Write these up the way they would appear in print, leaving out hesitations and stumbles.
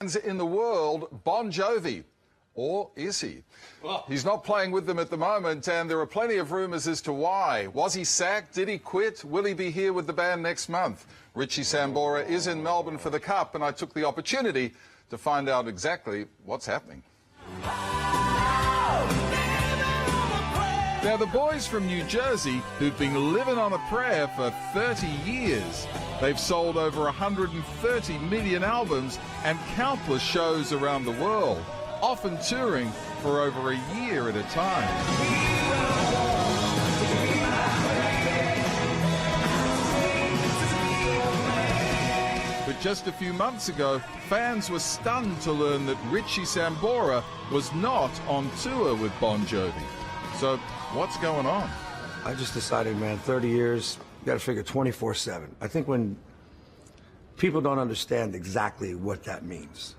In the world, Bon Jovi. Or is he? Oh. He's not playing with them at the moment, and there are plenty of rumours as to why. Was he sacked? Did he quit? Will he be here with the band next month? Richie Sambora is in Melbourne for the Cup, and I took the opportunity to find out exactly what's happening. Now, the boys from New Jersey, who've been living on a prayer for 30 years, they've sold over 130 million albums and countless shows around the world, often touring for over a year at a time. But just a few months ago, fans were stunned to learn that Richie Sambora was not on tour with Bon Jovi. So, what's going on? I just decided, man, 30 years, you got to figure 24/7. I think when people don't understand exactly what that means,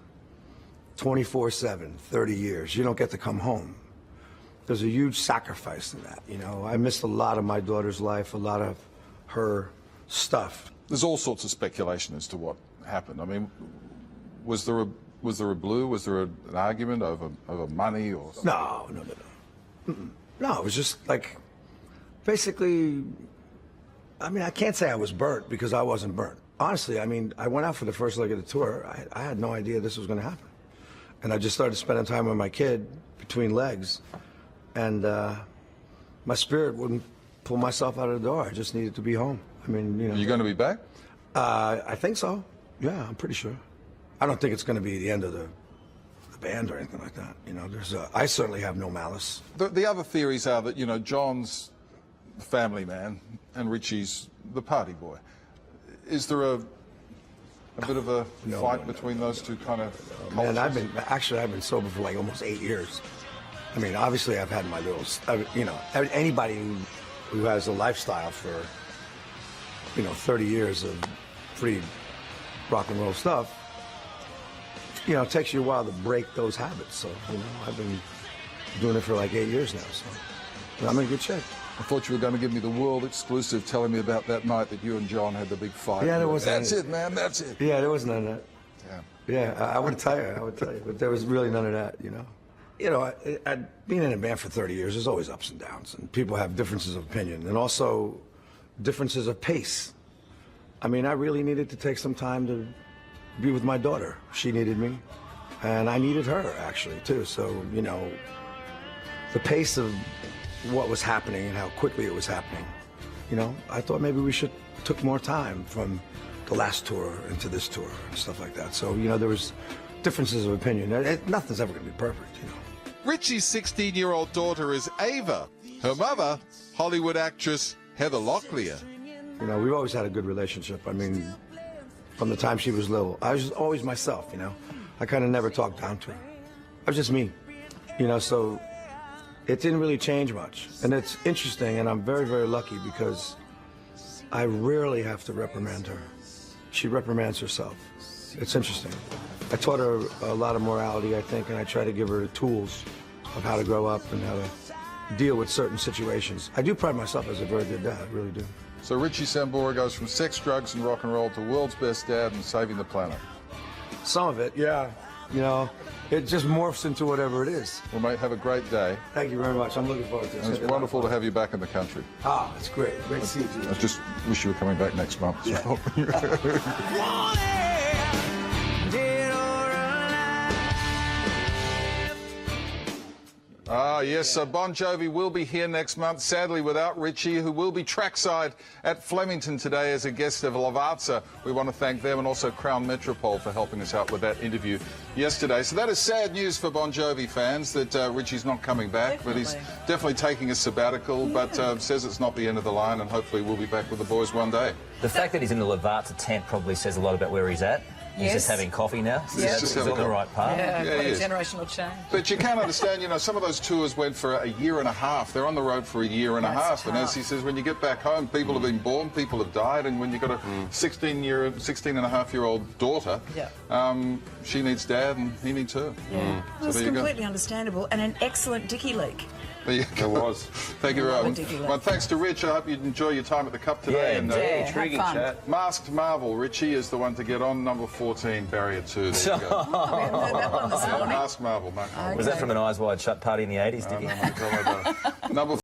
24/7, 30 years, you don't get to come home. There's a huge sacrifice in that, you know. I missed a lot of my daughter's life, a lot of her stuff. There's all sorts of speculation as to what happened. I mean, was there a blue? Was there an argument over money or something? No. No, it was just like, basically, I mean, I can't say I was burnt because I wasn't burnt. Honestly, I mean, I went out for the first leg of the tour. I had no idea this was going to happen. And I just started spending time with my kid between legs. And my spirit wouldn't pull myself out of the door. I just needed to be home. I mean, you know. Are you going to be back? I think so. Yeah, I'm pretty sure. I don't think it's going to be the end of the band or anything like that. You know, I certainly have no malice. The other theories are that, you know, John's the family man and Richie's the party boy. Is there a bit of a fight between those two kind of cultures? Man, I've been sober for like almost 8 years. I mean, obviously I've had my little, you know, anybody who has a lifestyle for, you know, 30 years of free rock and roll stuff, you know, it takes you a while to break those habits. So, you know, I've been doing it for like 8 years now, so I'm in good shape. I thought you were going to give me the world exclusive telling me about that night that you and John had the big fight. Yeah, there was. That's it, man, that's it. Yeah, there was none of that. Yeah. Yeah, I would tell you, but there was really none of that, you know. You know, being in a band for 30 years, there's always ups and downs, and people have differences of opinion, and also differences of pace. I mean, I really needed to take some time to be with my daughter. She needed me, and I needed her, actually, too. So, you know, the pace of what was happening and how quickly it was happening, you know, I thought maybe we should took more time from the last tour into this tour and stuff like that. So, you know, there was differences of opinion. Nothing's ever going to be perfect, you know. Richie's 16-year-old daughter is Ava. Her mother, Hollywood actress Heather Locklear. You know, we've always had a good relationship. I mean, from the time she was little, I was always myself, you know. I kind of never talked down to her. I was just me, you know, so it didn't really change much. And it's interesting, and I'm very, very lucky because I rarely have to reprimand her. She reprimands herself. It's interesting. I taught her a lot of morality, I think, and I try to give her the tools of how to grow up and how to deal with certain situations. I do pride myself as a very good dad, I really do. So Richie Sambora goes from sex, drugs, and rock and roll to world's best dad and saving the planet. Some of it, yeah. You know, it just morphs into whatever it is. Well, mate, have a great day. Thank you very much. I'm looking forward to it. And it's wonderful to have you back in the country. Ah, it's great. Great to see you. I just wish you were coming back next month. Yeah. Yes, Bon Jovi will be here next month, sadly without Richie, who will be trackside at Flemington today as a guest of Lavazza. We want to thank them and also Crown Metropole for helping us out with that interview yesterday. So that is sad news for Bon Jovi fans that Richie's not coming back, but he's definitely taking a sabbatical, but says it's not the end of the line, and hopefully we'll be back with the boys one day. The fact that he's in the Lavazza tent probably says a lot about where he's at. He's just having coffee now. He's on the right path. Yeah, Yeah, quite he a is. generational change. But you can't understand, you know, some of those tours went for a year and a half. They're on the road for a year and a half. And as he says, when you get back home, people have been born, people have died, and when you've got a 16-and-a-half-year-old daughter, she needs dad and he needs her. Yeah. So Well, it's there you go. completely understandable, and an excellent dicky leak. There you go. It was. Thank you very much. Ridiculous. Well, thanks to Rich. I hope you enjoy your time at the Cup today. Yeah, and Yeah, Intriguing have fun. chat. Masked Marvel, Richie is the one to get on. Number 14, barrier 2. There you go. We haven't heard that one this morning. Masked Marvel, Mark Marvel. Was that from an Eyes Wide Shut party in the 80s, did you? Number